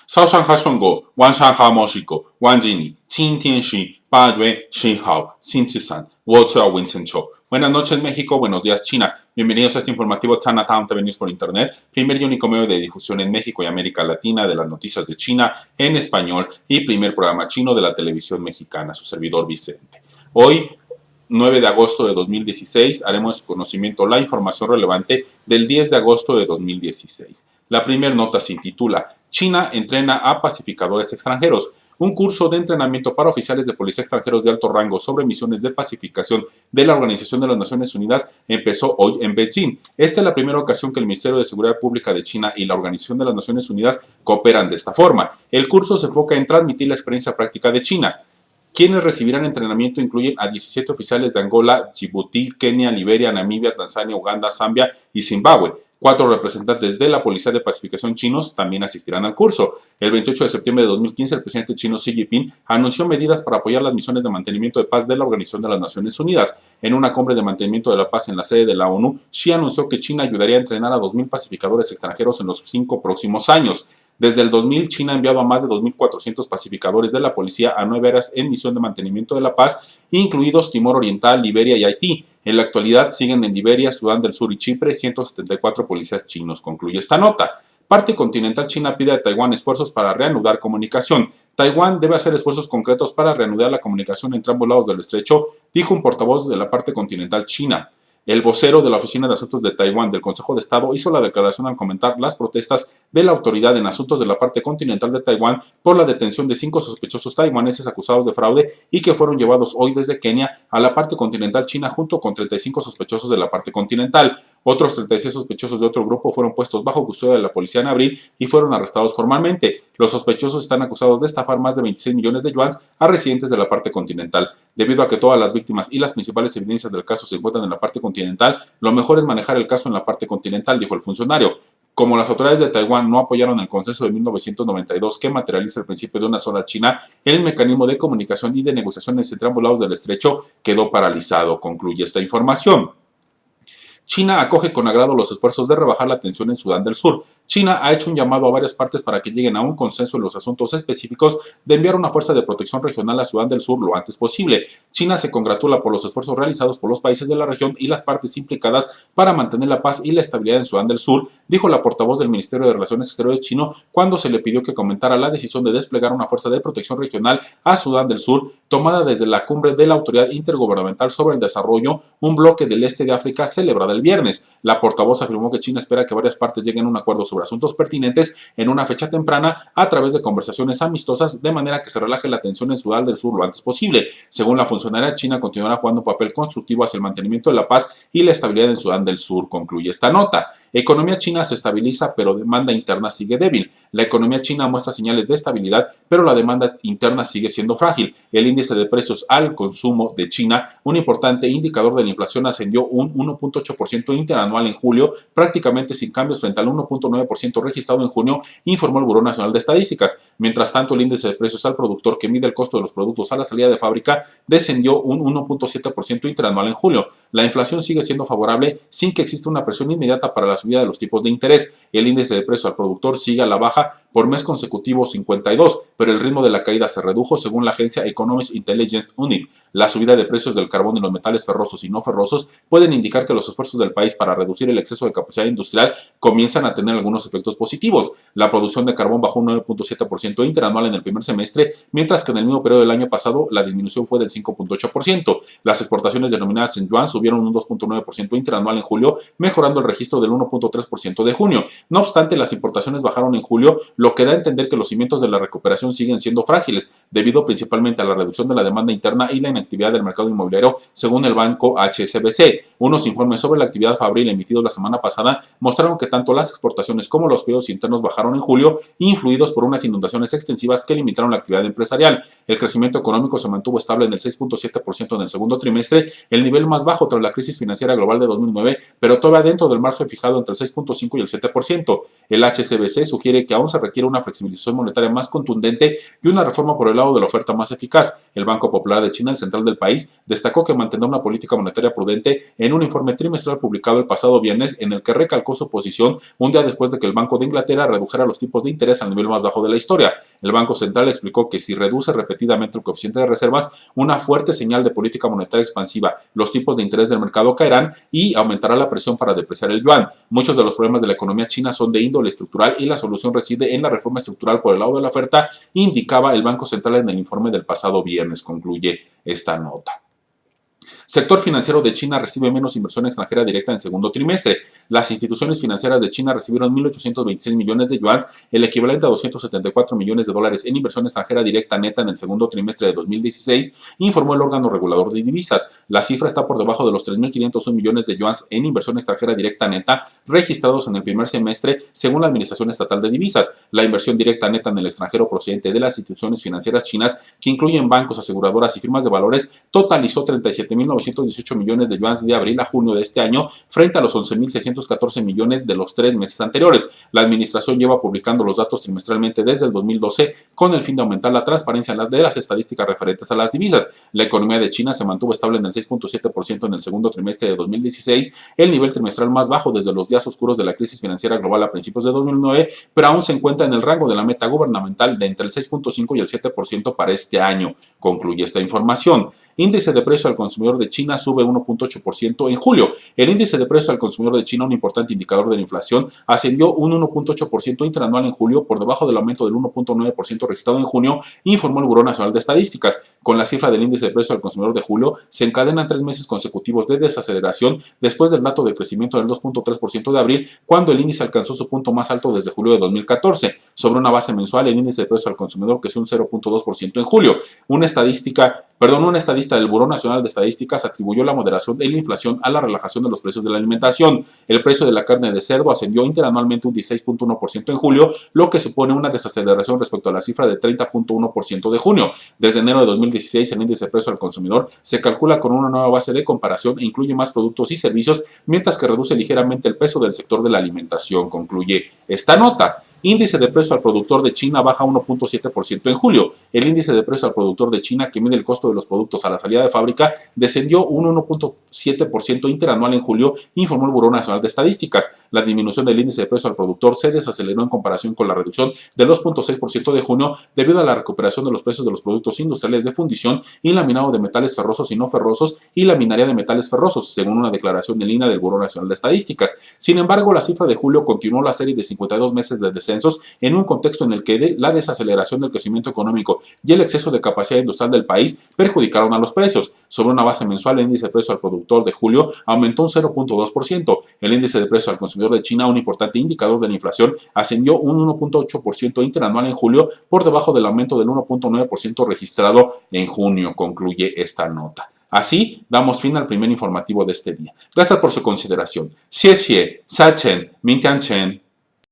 烧上哈顺果，晚上哈莫西果，晚景里，今天是8月10号，星期三，我soy Winston Buenas noches México, buenos días China. Bienvenidos a este informativo Chinatown TV News por Internet, primer y único medio de difusión en México y América Latina de las noticias de China en español y primer programa chino de la televisión mexicana, su servidor Vicente. Hoy, 9 de agosto de 2016, haremos conocimiento la información relevante del 10 de agosto de 2016. La primera nota se intitula China entrena a pacificadores extranjeros. Un curso de entrenamiento para oficiales de policía extranjeros de alto rango sobre misiones de pacificación de la Organización de las Naciones Unidas empezó hoy en Beijing. Esta es la primera ocasión que el Ministerio de Seguridad Pública de China y la Organización de las Naciones Unidas cooperan de esta forma. El curso se enfoca en transmitir la experiencia práctica de China. Quienes recibirán entrenamiento incluyen a 17 oficiales de Angola, Djibouti, Kenia, Liberia, Namibia, Tanzania, Uganda, Zambia y Zimbabue. 4 representantes de la Policía de Pacificación chinos también asistirán al curso. El 28 de septiembre de 2015, el presidente chino Xi Jinping anunció medidas para apoyar las misiones de mantenimiento de paz de la Organización de las Naciones Unidas. En una cumbre de mantenimiento de la paz en la sede de la ONU, Xi anunció que China ayudaría a entrenar a 2.000 pacificadores extranjeros en los 5 próximos años. Desde el 2000, China ha enviado a más de 2.400 pacificadores de la policía a 9 áreas en misión de mantenimiento de la paz, incluidos Timor Oriental, Liberia y Haití. En la actualidad siguen en Liberia, Sudán del Sur y Chipre 174 policías chinos, concluye esta nota. Parte continental china pide a Taiwán esfuerzos para reanudar comunicación. Taiwán debe hacer esfuerzos concretos para reanudar la comunicación entre ambos lados del estrecho, dijo un portavoz de la parte continental china. El vocero de la Oficina de Asuntos de Taiwán del Consejo de Estado hizo la declaración al comentar las protestas de la autoridad en asuntos de la parte continental de Taiwán por la detención de 5 sospechosos taiwaneses acusados de fraude y que fueron llevados hoy desde Kenia a la parte continental china junto con 35 sospechosos de la parte continental. Otros 36 sospechosos de otro grupo fueron puestos bajo custodia de la policía en abril y fueron arrestados formalmente. Los sospechosos están acusados de estafar más de 26 millones de yuans a residentes de la parte continental. Debido a que todas las víctimas y las principales evidencias del caso se encuentran en la parte continental, lo mejor es manejar el caso en la parte continental, dijo el funcionario. Como las autoridades de Taiwán no apoyaron el consenso de 1992 que materializa el principio de una sola China, el mecanismo de comunicación y de negociaciones entre ambos lados del estrecho quedó paralizado, concluye esta información. China acoge con agrado los esfuerzos de rebajar la tensión en Sudán del Sur. China ha hecho un llamado a varias partes para que lleguen a un consenso en los asuntos específicos de enviar una fuerza de protección regional a Sudán del Sur lo antes posible. China se congratula por los esfuerzos realizados por los países de la región y las partes implicadas para mantener la paz y la estabilidad en Sudán del Sur, dijo la portavoz del Ministerio de Relaciones Exteriores chino cuando se le pidió que comentara la decisión de desplegar una fuerza de protección regional a Sudán del Sur, tomada desde la cumbre de la Autoridad Intergubernamental sobre el Desarrollo, un bloque del este de África celebrada el viernes. La portavoz afirmó que China espera que varias partes lleguen a un acuerdo sobre asuntos pertinentes en una fecha temprana a través de conversaciones amistosas de manera que se relaje la tensión en Sudán del Sur lo antes posible. Según la funcionaria, China continuará jugando un papel constructivo hacia el mantenimiento de la paz y la estabilidad en Sudán del Sur, concluye esta nota. Economía china se estabiliza, pero demanda interna sigue débil. La economía china muestra señales de estabilidad, pero la demanda interna sigue siendo frágil. El índice de precios al consumo de China, un importante indicador de la inflación, ascendió un 1.8% interanual en julio, prácticamente sin cambios frente al 1.9% registrado en junio, informó el Buró Nacional de Estadísticas. Mientras tanto, el índice de precios al productor, que mide el costo de los productos a la salida de fábrica, descendió un 1.7% interanual en julio. La inflación sigue siendo favorable sin que exista una presión inmediata para la subida de los tipos de interés. El índice de precio al productor sigue a la baja por mes consecutivo 52, pero el ritmo de la caída se redujo según la agencia Economic Intelligence Unit. La subida de precios del carbón y los metales ferrosos y no ferrosos pueden indicar que los esfuerzos del país para reducir el exceso de capacidad industrial comienzan a tener algunos efectos positivos. La producción de carbón bajó un 9.7% interanual en el primer semestre, mientras que en el mismo periodo del año pasado la disminución fue del 5.8%. Las exportaciones denominadas en yuan subieron un 2.9% interanual en julio, mejorando el registro del 1.3% de junio. No obstante, las importaciones bajaron en julio, lo que da a entender que los cimientos de la recuperación siguen siendo frágiles, debido principalmente a la reducción de la demanda interna y la inactividad del mercado inmobiliario, según el banco HSBC. Unos informes sobre la actividad fabril emitidos la semana pasada mostraron que tanto las exportaciones como los pedidos internos bajaron en julio, influidos por unas inundaciones extensivas que limitaron la actividad empresarial. El crecimiento económico se mantuvo estable en el 6.7% en el segundo trimestre, el nivel más bajo tras la crisis financiera global de 2009, pero todavía dentro del margen fijado oscilado entre el 6.5 y el 7%. El HSBC sugiere que aún se requiere una flexibilización monetaria más contundente y una reforma por el lado de la oferta más eficaz. El Banco Popular de China, el central del país, destacó que mantendrá una política monetaria prudente en un informe trimestral publicado el pasado viernes, en el que recalcó su posición un día después de que el Banco de Inglaterra redujera los tipos de interés al nivel más bajo de la historia. El Banco Central explicó que si reduce repetidamente el coeficiente de reservas, una fuerte señal de política monetaria expansiva, los tipos de interés del mercado caerán y aumentará la presión para depreciar el yuan. Muchos de los problemas de la economía china son de índole estructural y la solución reside en la reforma estructural por el lado de la oferta, indicaba el Banco Central en el informe del pasado viernes, concluye esta nota. Sector financiero de China recibe menos inversión extranjera directa en segundo trimestre. Las instituciones financieras de China recibieron 1.826 millones de yuans, el equivalente a 274 millones de dólares en inversión extranjera directa neta en el segundo trimestre de 2016, informó el órgano regulador de divisas. La cifra está por debajo de los 3.501 millones de yuans en inversión extranjera directa neta registrados en el primer semestre, según la Administración Estatal de Divisas. La inversión directa neta en el extranjero procedente de las instituciones financieras chinas, que incluyen bancos, aseguradoras y firmas de valores, totalizó 37.918 millones de yuans de abril a junio de este año, frente a los 11.614 millones de los 3 meses anteriores. La administración lleva publicando los datos trimestralmente desde el 2012 con el fin de aumentar la transparencia de las estadísticas referentes a las divisas. La economía de China se mantuvo estable en el 6.7% en el segundo trimestre de 2016, el nivel trimestral más bajo desde los días oscuros de la crisis financiera global a principios de 2009, pero aún se encuentra en el rango de la meta gubernamental de entre el 6.5 y el 7% para este año, concluye esta información. Índice de precio al consumidor de China sube 1.8% en julio. El índice de precio al consumidor de China, un importante indicador de la inflación, ascendió un 1.8% interanual en julio, por debajo del aumento del 1.9% registrado en junio, informó el Buró Nacional de Estadísticas. Con la cifra del índice de precio al consumidor de julio, se encadenan 3 meses consecutivos de desaceleración después del dato de crecimiento del 2.3% de abril, cuando el índice alcanzó su punto más alto desde julio de 2014. Sobre una base mensual, el índice de precio al consumidor creció un 0.2% en julio. Un estadista del Buró Nacional de Estadísticas atribuyó la moderación de la inflación a la relajación de los precios de la alimentación. El precio de la carne de cerdo ascendió interanualmente un 16.1% en julio, lo que supone una desaceleración respecto a la cifra de 30.1% de junio. Desde enero de 2016, el índice de precio al consumidor se calcula con una nueva base de comparación e incluye más productos y servicios, mientras que reduce ligeramente el peso del sector de la alimentación, concluye esta nota. Índice de precio al productor de China baja 1.7% en julio. El índice de precio al productor de China, que mide el costo de los productos a la salida de fábrica, descendió un 1.7% interanual en julio, informó el Buró Nacional de Estadísticas. La disminución del índice de precio al productor se desaceleró en comparación con la reducción del 2.6% de junio, debido a la recuperación de los precios de los productos industriales de fundición y laminado de metales ferrosos y no ferrosos y la minería de metales ferrosos, según una declaración en línea del Buró Nacional de Estadísticas. Sin embargo, la cifra de julio continuó la serie de 52 meses de descensos en un contexto en el que la desaceleración del crecimiento económico y el exceso de capacidad industrial del país perjudicaron a los precios. Sobre una base mensual, el índice de precio al productor de julio aumentó un 0.2%. El índice de precio al consumidor de China, un importante indicador de la inflación, ascendió un 1.8% interanual en julio, por debajo del aumento del 1.9% registrado en junio, concluye esta nota. Así damos fin al primer informativo de este día. Gracias por su consideración. Xie xie, sa chen, min tian chen.